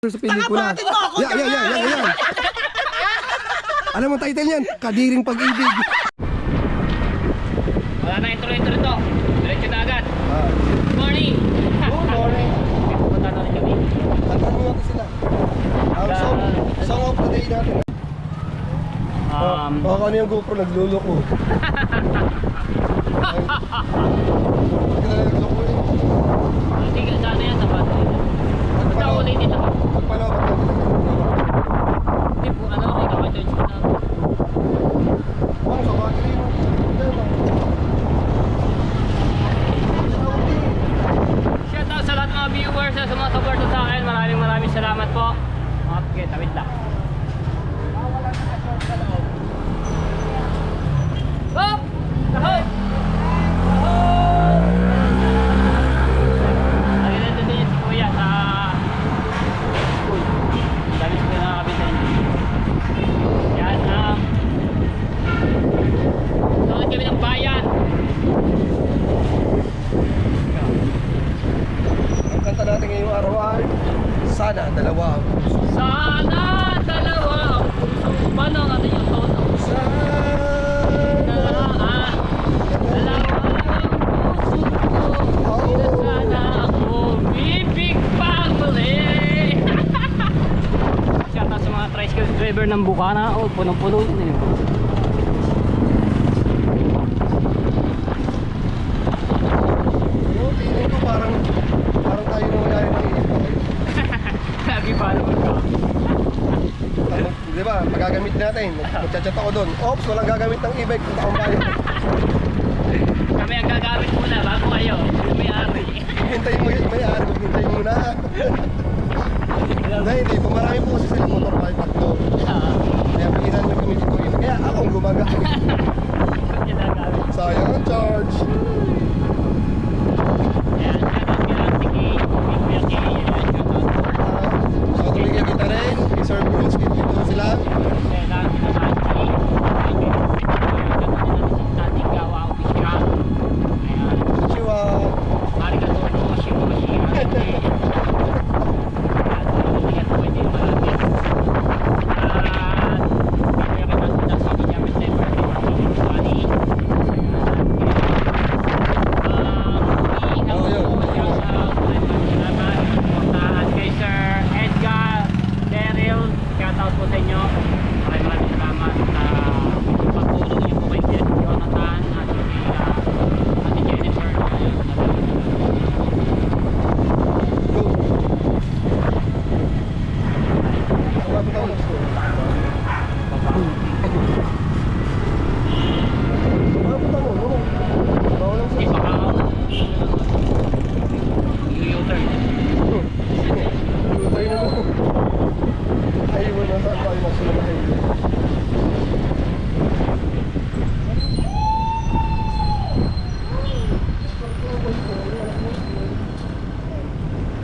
Sa pelikula. Yan. Alam mo title yan? Kadiring Pag-ibig. Wala na intro ito. Diretso na agad. Good morning. Good morning. Punta na rin kami. Tantan mo natin sila. Song of the day natin. Baka ano yung GoPro nagluloko. Nagluloko eh. Hindi, sana yan. Dapat. Basta ulitin lang. Pagpalawak lang. Hindi po, ikaw-charge ko na. Sa battery mo. Shout out sa lahat ng mga viewers na sumasupport sa akin. Maraming salamat po. Mga pagkita, tawid lang. Hop! Kahon! Lagi na din si Kuya sa school. Dami ko na nakabitin. Yan ang doon kami ng bayan. Ang kanta natin ngayong araw ay Sana Dalawa ang Puso. Sana dalawa ang puso. Paano ang ating yung tono? Sana Dalawa ang puso ko. Sana ako bibig pang muli. Shout out sa mga tricycle driver ng Bukana. Oh, punong-puno yun. Tingin ko parang tayo na mayari ng iba. Lagi pa naman ka. Di ba? Magagamit natin. Magchat-chat ako doon. Oops, walang gagamit ng e-bike. Punta akong bayan. Kami ang gagamit muna bago kayo. May-ari. Hintayin mo yun. May-ari. Hintayin mo na. Hindi. Kung marami po kasi silang motor bike tatlo. Kaya pigilan mo kami dito. Kaya akong gumagamit. Sayang ang charge. Ayan, shoutout kila Tiki, Kuya Kay, ayan, shoutout. Sa tumigil kita rin. Sir Bruce, dito sila. Kaya kita Manchi, shoutout din natin si Tati Gawa Official. Ayan, Chiwa. arigato gozaimasu, shimoshi, ayan, pwede marami. At kaya kita sila sa Kinyamin Denver, Bali. Kay Sir Edgar, Daryl, shoutout po sa inyo. Maraming salamat sa pagtulong niyo po kay Jonathan at Ate Jennifer. Malapit ako ng school. Malapit ako, no? Bawal lang Hindi sa... pa ka U-turn. Tayo na mo. Ayaw na saan tayo masunod na highway.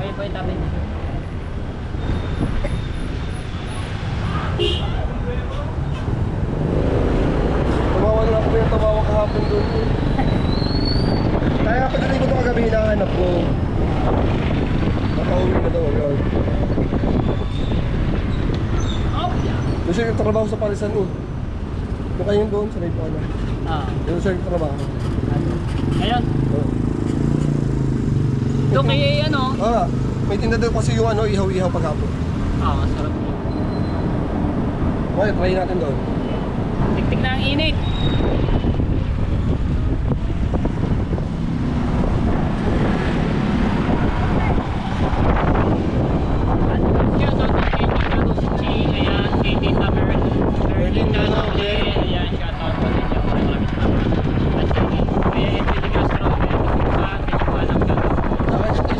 Ayun po yung tabi. Tumawa na ako yung tumawa kahapon doon. Kaya pagdating ko ito kagabi, hinahanap ko. Nakauwi na daw agad. Doon siya yung trabaho sa Palisan eh. Doon kayo doon sa Naipana. Doon siya yung trabaho. Ayun. Oh. Doon kay ano? May tinda doon kasi yung ano, ihaw-ihaw paghapon. Masarap. Okay, try natin doon. Tiktik na ang init.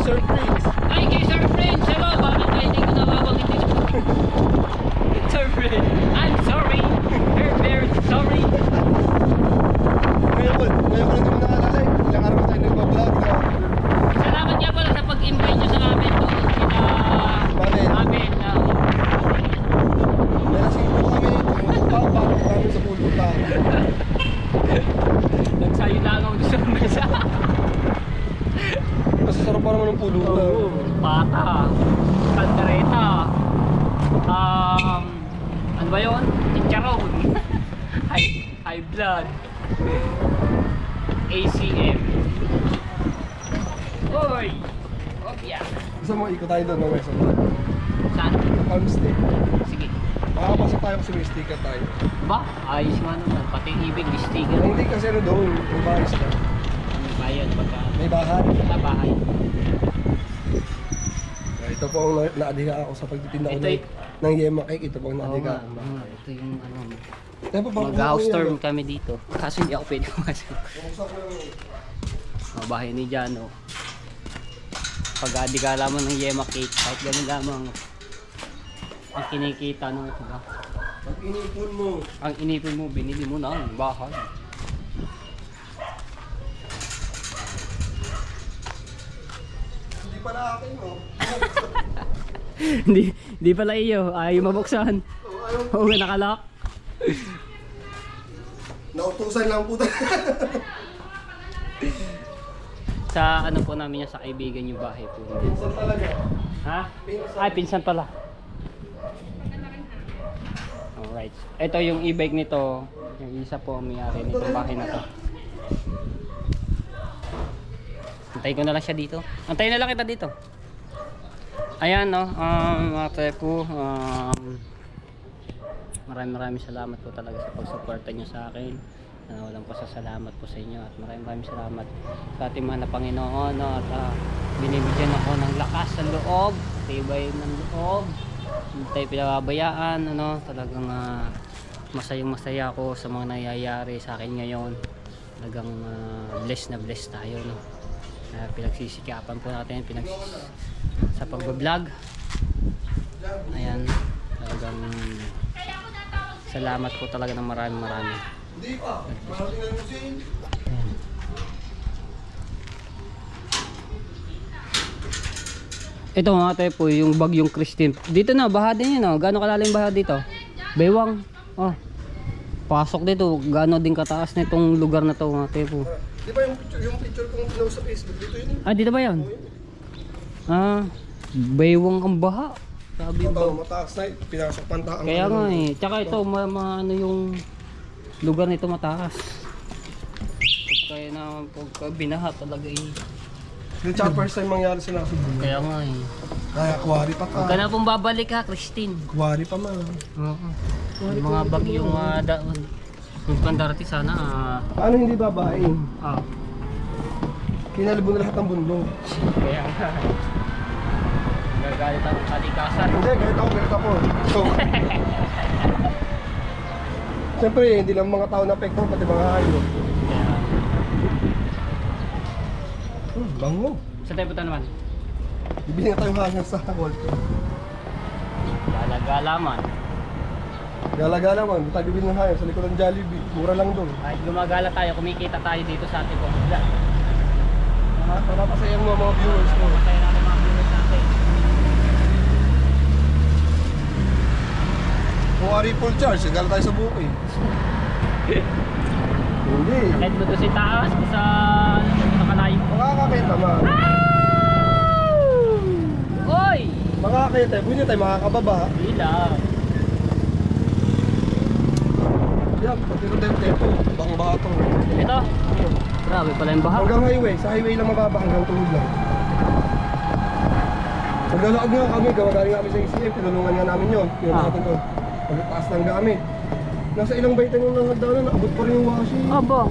Sir Prince. Ay, kay Sir Prince! Hello! Bakit kayo hindi ko nababanggit dito? Sir Prince! I'm sorry! Very, very sorry! ba yun? Chicharon. High blood. ACM. Oy! Opya. Gusto mo ikot tayo doon mamaya sa Saan? Palmstay. Sige. Makakapasok tayo kasi may sticker tayo. Ba? Ayos nga naman. Pati yung ibig, may sticker. Hindi kasi ano doon, may bahay sila. May bayad pagka May bahay. sa bahay. Ito po ang naadiga ako sa pagtitinda ko Ito ng Yema Cake. Ito po ang Oo naadiga. nga. Ito yung ano. Tayo pa ba? Mag-house tour kami dito. Kaso hindi ako pwede pumasok. Bahay ni Jano. Pag di ka lamang ng Yema Cake, kahit ganun lamang ang kinikita no, ito ba? Pag inipon mo. Ang inipin mo, binili mo na ang bahay. Hindi pala akin mo. Hindi pala iyo, ayaw mabuksan. Oo nga, nakalak. Nautusan lang po tayo. Sa ano po namin yan, sa kaibigan yung bahay po. Pinsan talaga. Ha? Ay, pinsan pala. Alright. Ito yung e-bike nito. Yung isa po ang may-ari nitong bahay na to. Antayin ko na lang siya dito. Antayin na lang kita dito. Ayan no, mga po, maraming salamat po talaga sa pagsuporta nyo sa akin. Walang pasasalamat po sa inyo at maraming salamat sa ating mahal na Panginoon no? At binibigyan ako ng lakas sa loob, tibay ng loob, hindi tayo pinababayaan ano? Talagang masaya ako sa mga nangyayari sa akin ngayon. Talagang blessed na blessed tayo no? Pinagsisikapan po natin sa pagbablog. Ayan, talagang salamat po talaga ng marami. Hindi pa. Marating na yung sin. Ito mga tayo po yung bagyong Christine. Dito na, baha din yun. Oh. Gano'ng kalalim baha dito? Baywang. Oh. Pasok dito. Gano'n din kataas na itong lugar na to mga tayo po. Di ba yung picture kong pinost sa Facebook? Dito yun. Ah, dito ba yun? Baywang ang baha. Sabi Ito, ba? mataas na. Pinasok pantaang. Kaya nga eh. Tsaka ito, ano yung lugar nito mataas. Kaya na pagka binaha talaga eh. Yung tsaka first time mangyari sa Nasubun. Kaya nga eh. Kaya kuwari pa ka. Huwag ka na pong babalik ha, Christine. Kuwari pa man. Oo. Yung mga bagyong daon. Yung pandarati sana Ano hindi babae? Kinalibon na lahat ng bundok. Kaya nga. Gagalit ang kalikasan. Hindi, galit ako. So, siyempre, hindi lang mga tao na apekto, pati mga hayop. Kaya, Bango. sa tayo punta naman? Bibili nga tayong hanger sa Walter. Galagalaman. Gala-gala man, tayo bibili ng hanger sa likod ng Jollibee. Mura lang doon. Kahit gumagala tayo, kumikita tayo dito sa ating pamilya. Napapasaya mo mga viewers ko. Kaya natin mga viewers natin. Kung ari full charge, gala tayo sa bukid. Hindi. Kahit mo doon si taas, sa nakalayo. Makakakita man. Oy! Makakakita, hindi tayo makakababa. Hila. Yan, pati rin tayo tempo. Bang bato. Ito. Grabe pala yung baha. Hanggang highway, sa highway lang mababa hanggang tuhod lang. Naglalakad nga kami, gawa-galing kami sa ACM, tinulungan nga namin yun. Yun natin to. Pagtaas ng gamit. Nasa ilang baitan yung nangagdaan, naabot pa rin yung washing. Aba.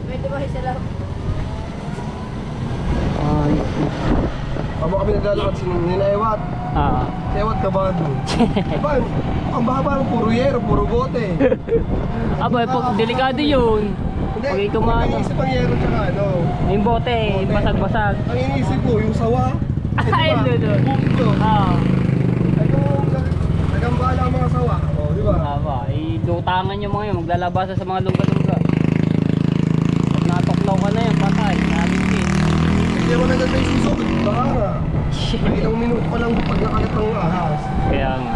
Pwede ba sila? Ay. Aba kami naglalakad, ninaewat. Si Ewat kabado. Diba, ang bahaba ng puro yero, puro bote. Aba, delikado yun. Pag Hindi, ikaw ang iniisip ang yero tsaka ano. yung bote, basag-basag. Ang iniisip ko, yung sawa. Ay, doon. Punto. Ay, kung nagambala ang mga sawa. O, di ba? Aba, ilutangan yung mga yun, maglalabasa sa mga lungga-lungga. Pag natuklaw ka na yan, patay, nabigit. Hindi mo naganda yung susok. Baka nga. May ilang minuto pa lang pag nakalat ng ahas. Kaya nga.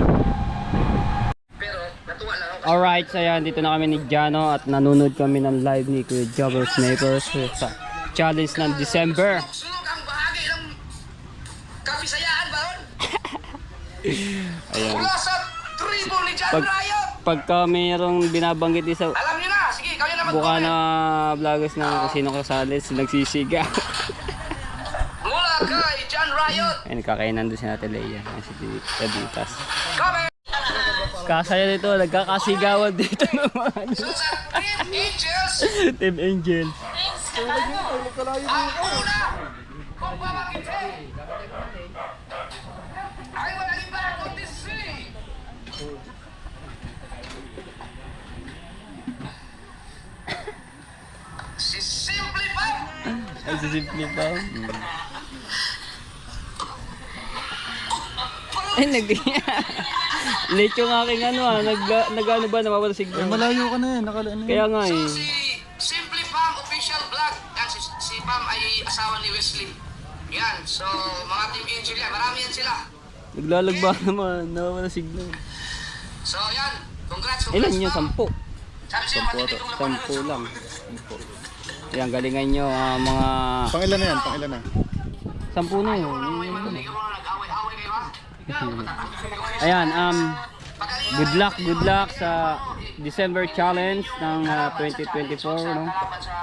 Alright, so yan, dito na kami ni Jano at nanonood kami ng live ni Kuya Jobber Snipers sa challenge ng December. Sunog ang bahagi ng kapisayaan ba ron? Ayan. Mula sa tribo ni John Pag- Riot. Pagka mayroong binabanggit din sa Alam niyo na, sige, kayo na buka mag-comment. na vloggers na kung sino kasali, nagsisiga. Mula kay John Riot. Ay, nagkakainan doon si Ate Leia. Ay, si Editas. Comment. Kasaya dito, nagkakasigawan dito naman. Sa Team Angels. Team Angel. Ang una, kung babanggitin, ay walang iba kundi si Simply Pop. Ay, si Simply pa. Ay, late yung aking ano nag-ano ba, nawawala signal. Malayo ka na eh, nakalaan Kaya nga eh. Si Simply Pam official vlog. Yan, si Pam ay asawa ni Wesley. Yan, so mga Team Angel yan, marami yan sila. Naglalagba naman, nawawala signal. So yan, congrats. Ilan yun? 10. Sabi sa'yo, matindi kong labanan. 10 lang. Ayan, galingan nyo mga... Pangilan na yan, pangilan na. 10 na yun. Hindi ka muna nag-away-away kayo ha? Ayan, good luck sa December challenge ng 2024, no?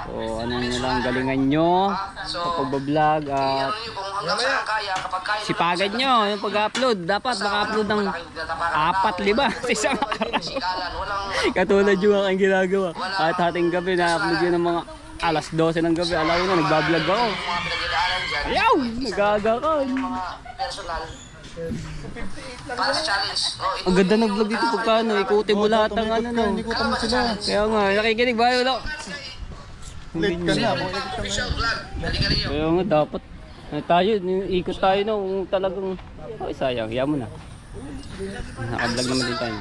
So, ano nyo lang, galingan nyo sa pagbablog at Ano nyo kung hanggang saan kaya, kapag kaya sipagan nyo yung pag-upload. Dapat maka-upload ng 4-5 sa isang araw. sikalan, walang Katulad yung aking ginagawa. Kahit hating gabi na-upload yun ng mga alas 12 ng gabi. Alam mo na, nagbablog ako. mga pinagdadaanan dyan, Ayaw! Nagagakan. mga personal. Para sa challenge. Oh, ito Ang ganda ng vlog dito pagka ano, ikutin mo lahat ng ano, no? Ikutan mo sila. Kaya nga, nakikinig ba yun? Late ka na. official vlog. Galingan niyo. Kaya nga, dapat tayo, ikot tayo no, kung talagang, oh, sayang, hiya mo na. Nakablog naman din tayo.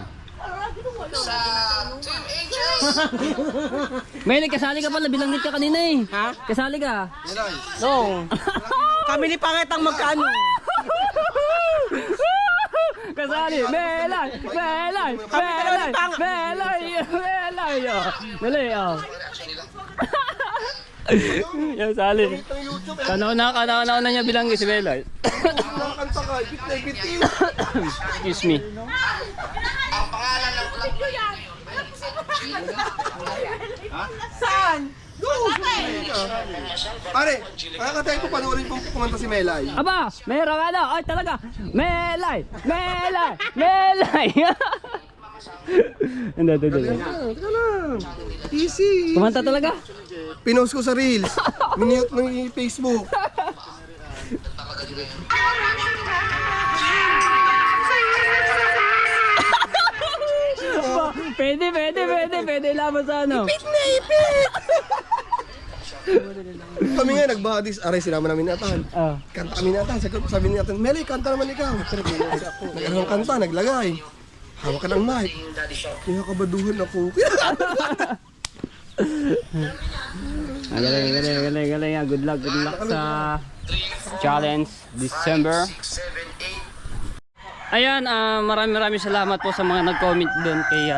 Sa Team Angels. May kasali ka pala, bilanggit ka kanina eh. Ha? Kasali ka? No. Kami ni Pangit ang magkano. Kasali, Melay! Melay! Melay! Melay! Melay! Dali, oh. Yan, sali. Kanaw na niya bilanggit si Melay. Kanta ka, ibit na ibit. Excuse me. Ang pangalan ng vlog Saan? Pare, nakakatayin ko panoorin kung kumanta si Melay. Aba, meron ano? Ay, talaga. Melay! Melay! Melay! Hindi. Teka lang. Easy. Kumanta talaga? Pinost ko sa Reels. Minute ng Facebook. Aba, pwede laban sa ano? Kami nga nagbadis. Aray, sinama namin natahan. Ah. Kanta kami natahan. Sabi ni natahan, Melay, kanta naman ikaw. Nag-ano ng kanta, naglagay. Hawak ka ng mic. Kaya kabaduhan ako. Galing. Good luck sa challenge December. 7, 8. Ayan, maraming salamat po sa mga nag-comment doon kay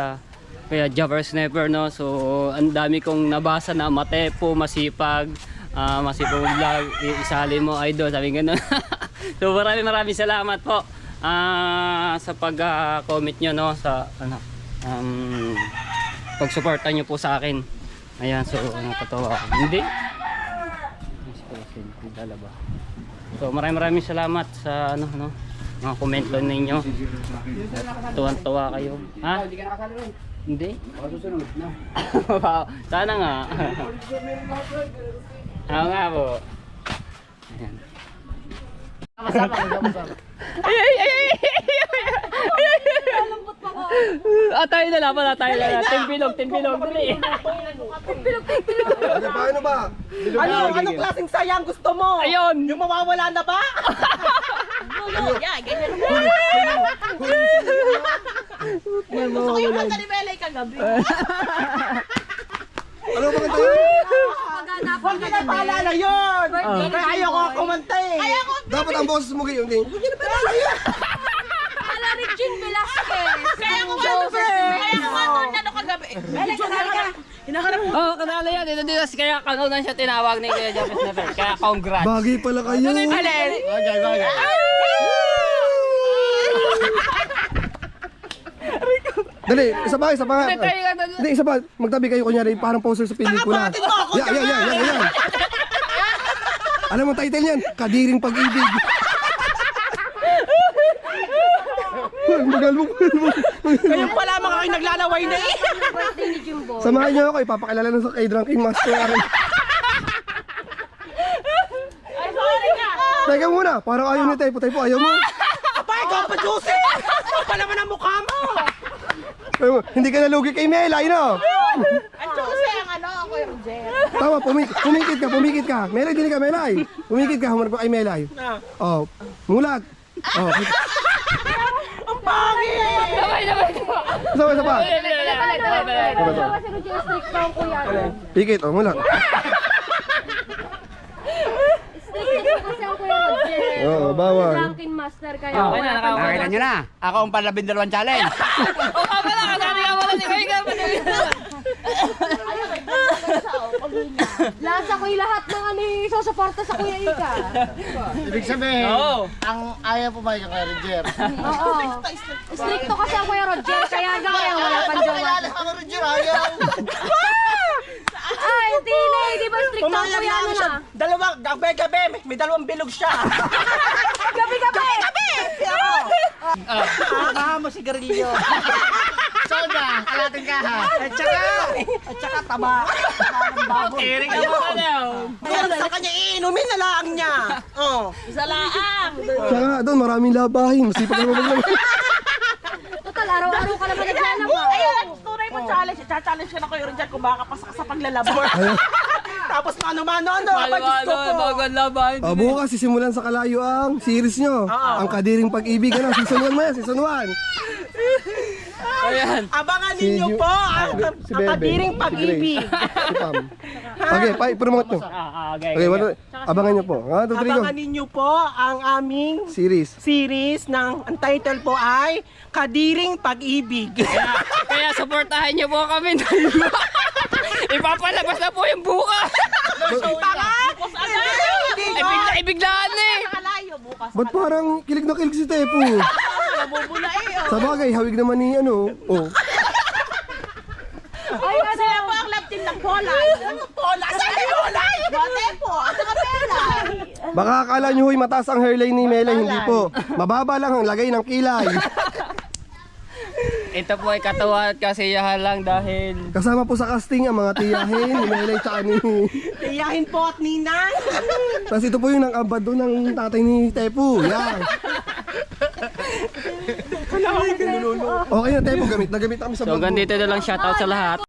Jabber Sniper, no. So, ang dami kong nabasa na matepo, masipag vlog, isali mo idol, sabi gano'n. So, maraming salamat po sa pag-comment nyo, no, sa pag-suporta nyo po sa akin. Ayan, so nakatawa ako. Hindi? So, maraming salamat sa mga komento ninyo. Tuwan-tuwa kayo. Ha? Hindi? Sana nga. Oo nga po. Ayan. Tayo na lang pala, tayo na lang. Timpilog, dali. Paano ba? Anong klaseng sayang gusto mo? Ayun! Yung mawawala na ba? Gusto ko yung kanta ni Melay kagabi. Ano ba kanta yun? Huwag ka na paalala yun! Kaya ayoko kumanta eh. Dapat ang boses mo ngayon. Ala Regine Velasquez. Kaya ko kumanta na kagabi. Melay, kasali ka. Oh, kanala yan. Dito kaya kanunan siya tinawag ni Kuya Jabber Sniper. Kaya congrats. Bagay pala kayo. Bagay. Dali, isa pa. Hindi, isa pa. Magtabi kayo kunyari, parang poster sa pelikula. Yan. Alam mo title niyan? Kadiring Pag-ibig. Magal mo. Ngayon pa lamang ako'y naglalaway na eh. Birthday ni Jimbo. Samahan niyo ako, ipapakilala na sa kay Drunking Master. Teka muna, parang ayaw ni Tepo. Ayaw mo. Apa, ikaw pa, Jose! Ikaw pa naman ang mukha mo! Ayaw mo. Hindi ka nalugi kay Melay, no? Ang Jose ang ano, ako yung Jer. Tama, pumikit ka. Melay, dili ka, Melay. Pumikit ka, humarap ka kay Melay. Oh, mulat. Oh, Ang pangit! isa pa. Kasi Roger strict pa ang kuya. Pikit, oh, mulat. Strict kasi ang kuya Roger. Oo, bawal. Drunken master kayo. Nakita nyo na. Ako ang palabindalawang challenge. Lasa ko yung lahat ng ano yung susuporta sa kuya Ika. Ibig sabihin, Oo. ang ayaw po ba yung kay Roger? Oo. Stricto kasi ang kuya Roger, kaya hanggang ngayon wala pang jowa. Ako Roger, ayaw. Ay, di ba stricto ang Pumayag kuya na ano ako siya. na? Dalawang, gabi, may dalawang bilog siya. Gabi! Mo sigarilyo. Soda, kalating kaha. At saka taba. Kiring ka mo daw. Meron sa kanya iinumin na lang niya. Oh. Isa laang! Tsaka doon, maraming labahin. Masipag naman maglaban. Total, araw-araw ka naman naglalaba. Ayun, tunay mo challenge. Challenge ka na kayo rin dyan kung baka pasak sa paglalabor. Tapos mano-mano, Diyos ko po. Oh, bukas sisimulan sa Kalayo ang series nyo. Ang Kadiring Pag-ibig. Ano, season 1 mo yan, season 1. Abangan ninyo po ang Kadiring Pag-ibig. Si Pam. Okay, promote nyo. Okay, abangan nyo po. Abangan ninyo po ang aming Series. series ng ang title po ay Kadiring Pag-ibig. Kaya supportahan nyo po kami. Ipapalabas na po yung bukas. Tanga! Hindi Ibiglaan eh. Ba't parang kilig na kilig si Tepo? Sa bagay, hawig naman ni ano. Oh. Ay, kasi po ang love team ng Polay. Polay! Saan yung Polay? Bote po, at saka Pelay. Baka akala nyo huy mataas ang hairline ni Melay, hindi po. Mababa lang ang lagay ng kilay. Ito po ay katawa at kasiyahan lang dahil Kasama po sa casting ang mga tiyahin ni Melay tsaka ni... Tiyahin po at ninang. Tapos ito po yung nang-abad doon ng tatay ni Tepo. Yan. Okay na Tepo, gamit na kami sa so vlog mo. ganito na lang shoutout sa lahat.